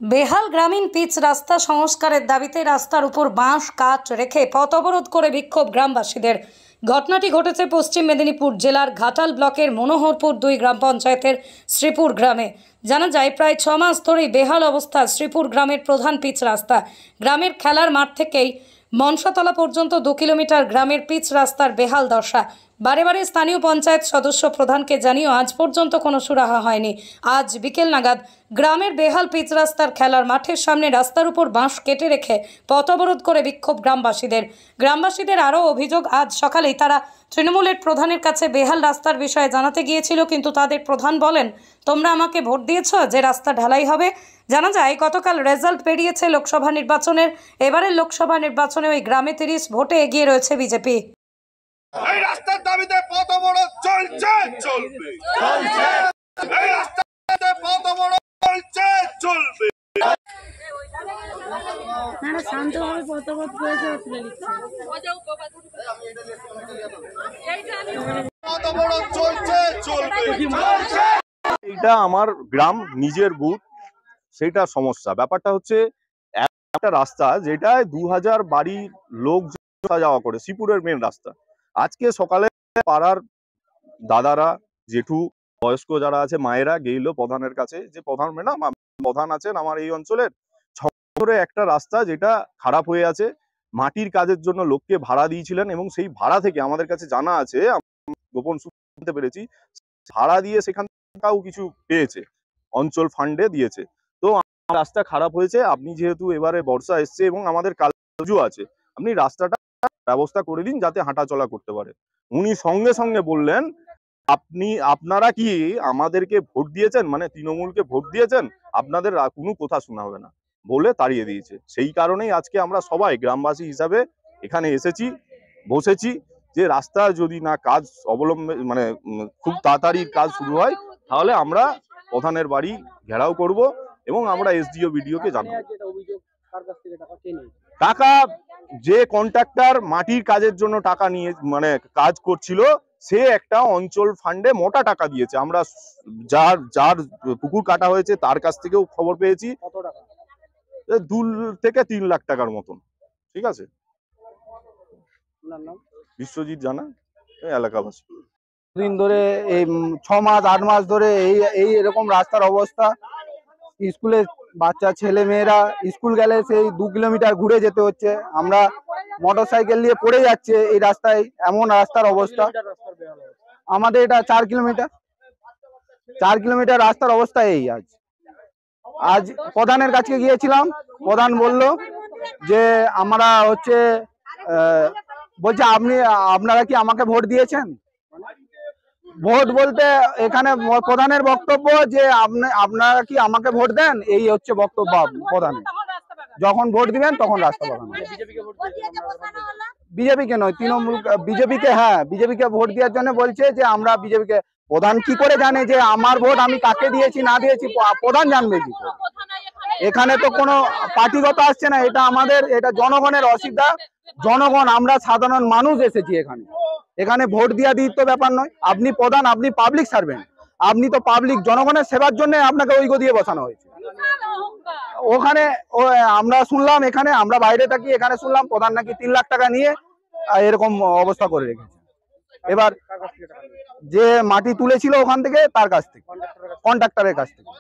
বেহাল গ্রামীণ পিচ রাস্তা সংস্কারের দাবিতে রাস্তার উপর বাঁশ কাঠ রেখে পথ অবরোধ করে বিক্ষোভ গ্রামবাসীদের। ঘটনাটি ঘটেছে পশ্চিম মেদিনীপুর জেলার ঘাটাল ব্লকের মনোহরপুর 2 গ্রাম পঞ্চায়েতের শ্রীপুর গ্রামে। জানা যায় প্রায় 6 মাস ধরেই বেহাল অবস্থা শ্রীপুর গ্রামের প্রধান পিচ রাস্তা। গ্রামের খেলার মাঠ থেকেই মনসাতলা পর্যন্ত 2 কিলোমিটার গ্রামের পিচ রাস্তার বেহাল দশা। বারে বারে স্থানীয় পঞ্চায়েত সদস্য প্রধানকে জানিয়েও আজ পর্যন্ত কোনো সুরাহা হয়নি। আজ বিকেল নাগাদ গ্রামের বেহাল পিচ রাস্তার খেলার মাঠের সামনে রাস্তার উপর বাঁশ কেটে রেখে পথ অবরোধ করে বিক্ষোভ গ্রামবাসীদের আরও অভিযোগ, আজ সকালেই তারা তৃণমূলের প্রধানের কাছে বেহাল রাস্তার বিষয়ে জানাতে গিয়েছিল, কিন্তু তাদের প্রধান বলেন, তোমরা আমাকে ভোট দিয়েছ যে রাস্তা ঢালাই হবে। জানা যায় গতকাল রেজাল্ট বেরিয়েছে লোকসভা নির্বাচনের। এবারের লোকসভা নির্বাচনে ওই গ্রামে 30 ভোটে এগিয়ে রয়েছে বিজেপি। এই রাস্তার দাবিতে পথ অবরোধ চলছে, চলবে। এই রাস্তার দাবিতে পথ অবরোধ চলছে, চলবে। না শান্তভাবে পথ অবরোধ করেছে। পথ অবরোধ চলছে, চলবে। এটা আমার গ্রাম, নিজের বুথ, সেটা সমস্যা। ব্যাপারটা হচ্ছে একটা রাস্তা যেটা 2000 বাড়ির লোক যাওয়া করে, শ্রীপুরের মেন রাস্তা। আজকে সকালে পাড়ার দাদারা, জেঠু, বয়স্ক যারা আছে, মায়েরা গেইল প্রধানের কাছে যে প্রধান ম্যাডাম, প্রধান আছেন আমার এই অঞ্চলের, ধরে একটা রাস্তা যেটা খারাপ হয়ে আছে, মাটির কাজের জন্য লোককে ভাড়া দিয়েছিলেন এবং সেই ভাড়া থেকে আমাদের কাছে জানা আছে, গোপন শুনতে পেরেছি, ভাড়া দিয়ে সেখান থেকেও কিছু পেয়েছে, অঞ্চল ফান্ডে দিয়েছে। তো রাস্তা খারাপ হয়েছে, আপনি যেহেতু এবারে বর্ষা এসছে এবং আমাদের কাল পুজো আছে, আপনি রাস্তাটা ব্যবস্থা করে দিন যাতে হাঁটা চলা করতে পারে। উনি সঙ্গে সঙ্গে বললেন, আপনারা কি আমাদেরকে ভোট দিয়েছেন, মানে তৃণমূলকে ভোট দিয়েছেন, আপনাদের কোনো কথা শোনা হবে না বলে তাড়িয়ে দিয়েছে। সেই কারণেই আজকে আমরা সবাই গ্রামবাসী হিসাবে এখানে এসেছি, বসেছি, যে রাস্তা যদি না কাজ মানে খুব তাড়াতাড়ি কাজ শুরু হয়, তাহলে আমরা প্রধানের বাড়ি ঘেরাও করব এবং আমরা এসডিও বিডিওকে জানাবো। টাকা যে কন্ট্রাক্টর মাটির কাজের জন্য টাকা নিয়ে মানে কাজ করছিল, সে একটা অঞ্চল ফান্ডে মোটা টাকা দিয়েছে। আমরা যার পুকুর কাটা হয়েছে তার কাছ থেকেও খবর পেয়েছি, 2 থেকে 3 লাখ টাকার মতন। ঠিক আছে, বিশ্বজিৎ জানা, এলাকাবাসী। দিন ধরে এই 6 মাস 8 মাস ধরে এই এরকম রাস্তার অবস্থা। স্কুলে বাচ্চা ছেলে মেয়েরা স্কুল গেলে সেই 2 কিলোমিটার ঘুরে যেতে হচ্ছে। আমরা মোটরসাইকেল নিয়ে পড়ে যাচ্ছে এই রাস্তায়, এমন রাস্তার অবস্থা। আমাদের এটা 4 কিলোমিটার রাস্তার অবস্থা এই। আজ প্রধানের কাছে গিয়েছিলাম, প্রধান বলল যে আমরা বলছে আপনারা কি আমাকে ভোট দিয়েছেন। ভোট বলতে এখানে প্রধানের বক্তব্য যে আপনারা কি আমাকে ভোট দেন, এই হচ্ছে বক্তব্য প্রধানের। যখন ভোট দিবেন তখন রাস্তা বানানো। বিজেপিকে নয়, তৃণমূল বিজেপিকে, হ্যাঁ বিজেপিকে ভোট দেওয়ার জন্য বলছে যে আমরা বিজেপিকে। প্রধান কি করে জানে যে আমার ভোট আমি কাকে দিয়েছি না দিয়েছি, প্রধান জানবে কি করে? এখানে তো কোনো পার্টিগত আসছে না, এটা জনগণের অসুবিধা। জনগণ, আমরা সাধারণ মানুষ এসেছি এখানে ভোট দিয়া দিতে ব্যাপার নয়। আপনি প্রধান, আপনি পাবলিক সার্ভেন্ট, আপনি তো পাবলিক জনগণের সেবার জন্য আপনাকে ঐক্য দিয়ে বসানো হয়েছে। ওখানে আমরা শুনলাম, এখানে আমরা বাইরে থাকি, এখানে শুনলাম প্রধান নাকি 3 লাখ টাকা নিয়ে এরকম অবস্থা করে রেখেছে। এবার যে মাটি তুলেছিল ওখান থেকে, তার কাছ থেকে, কন্ট্রাক্টরের কাছ থেকে।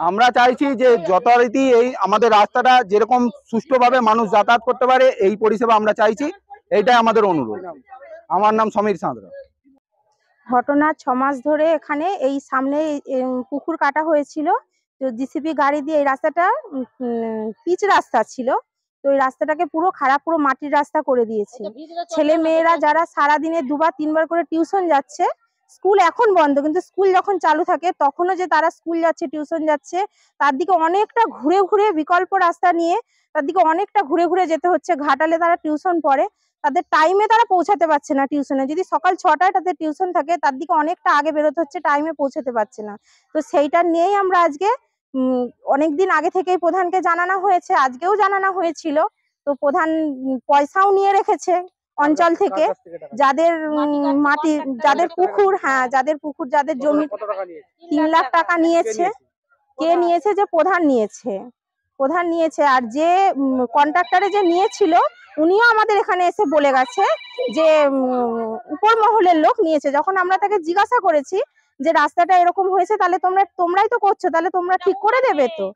আমরা চাইছি যে যথারীতি এই আমাদের রাস্তাটা যেরকম সুষ্ঠুভাবে মানুষ যাতায়াত করতে পারে, এই পরিষেবা আমরা চাইছি, এইটাই আমাদের অনুরোধ। আমার নাম সমীর সাঁতরা। ঘটনা 6 মাস ধরে এখানে এই সামনে পুকুর কাটা হয়েছিল, তো জিসিপি গাড়ি দিয়ে এই রাস্তাটা পিচ রাস্তা ছিল, তো এই রাস্তাটাকে পুরো খারাপ, পুরো মাটির রাস্তা করে দিয়েছে। ছেলে মেয়েরা যারা সারাদিনে 2 বার 3 বার করে টিউশন যাচ্ছে, স্কুল এখন বন্ধ কিন্তু স্কুল যখন চালু থাকে তখনও যে তারা স্কুল যাচ্ছে, টিউশন যাচ্ছে, তার দিকে অনেকটা ঘুরে ঘুরে, বিকল্প রাস্তা নিয়ে তার দিকে অনেকটা ঘুরে ঘুরে যেতে হচ্ছে। ঘাটালে তারা টিউশন পড়ে, তাদের টাইমে তারা পৌঁছাতে পারছে না টিউশনে। যদি সকাল 6টায় তাদের টিউশন থাকে, তার দিকে অনেকটা আগে বেরোতে হচ্ছে, টাইমে পৌঁছাতে পারছে না। তো সেইটা নিয়েই আমরা আজকে অনেকদিন আগে থেকেই প্রধানকে জানানো হয়েছে, আজকেও জানানো হয়েছিল। তো প্রধান পয়সাও নিয়ে রেখেছে অঞ্চল থেকে, যাদের মাটি, যাদের পুকুর, হ্যাঁ যাদের পুকুর, যাদের জমি, 3 লাখ টাকা নিয়েছে। কে নিয়েছে, যে প্রধান নিয়েছে। আর যে কন্ট্রাক্টরে যে নিয়েছিল উনিও আমাদের এখানে এসে বলে গেছে যে উপর মহলের লোক নিয়েছে। যখন আমরা তাকে জিজ্ঞাসা করেছি যে রাস্তাটা এরকম হয়েছে, তাহলে তোমরাই তো করছো, তাহলে তোমরা ঠিক করে দেবে তো?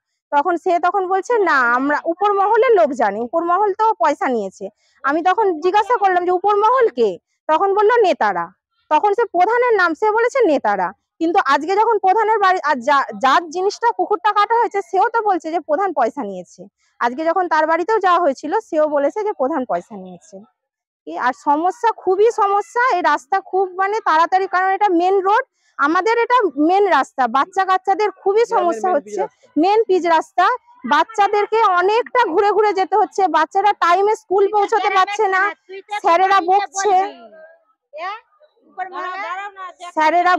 তখন বলছে না, আমরা উপর মহলের লোক জানি, উপর মহল তো পয়সা নিয়েছে। আমি তখন জিজ্ঞাসা করলাম যে উপর মহল কে? তখন বললো নেতারা। তখন সে প্রধানের নাম সে বলেছে নেতারা, কিন্তু আজকে যখন প্রধানের বাড়ি যার জিনিসটা পুকুরটা কাটা হয়েছে সেও তো বলছে যে প্রধান পয়সা নিয়েছে। আজকে যখন তার বাড়িতেও যাওয়া হয়েছিল সেও বলেছে যে প্রধান পয়সা নিয়েছে। আর সমস্যা, খুবই সমস্যা এই রাস্তা, খুব মানে তাড়াতাড়ি, কারণ এটা মেন রোড, আমাদের এটা মেন রাস্তা। বাচ্চা কাচ্চাদের খুবই সমস্যা হচ্ছে, মেন পিচ রাস্তা। বাচ্চাদেরকে অনেকটা ঘুরে ঘুরে যেতে হচ্ছে, বাচ্চারা টাইমে স্কুল পৌঁছতে পারছে না, স্যারেরা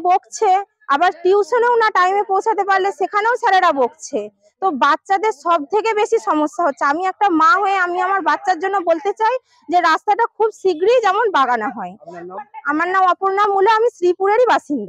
বকছে, আবার টিউশনেও না টাইমে পৌঁছাতে পারলে সেখানেও স্যারেরা বকছে। তো বাচ্চাদের সব থেকে বেশি সমস্যা হচ্ছে। আমি একটা মা হয়ে আমি আমার বাচ্চার জন্য বলতে চাই যে রাস্তাটা খুব শীঘ্রই যেমন বাগানো হয়। আমার নাম অপর্ণা মুলে, আমি শ্রীপুরেরই বাসিন্দা।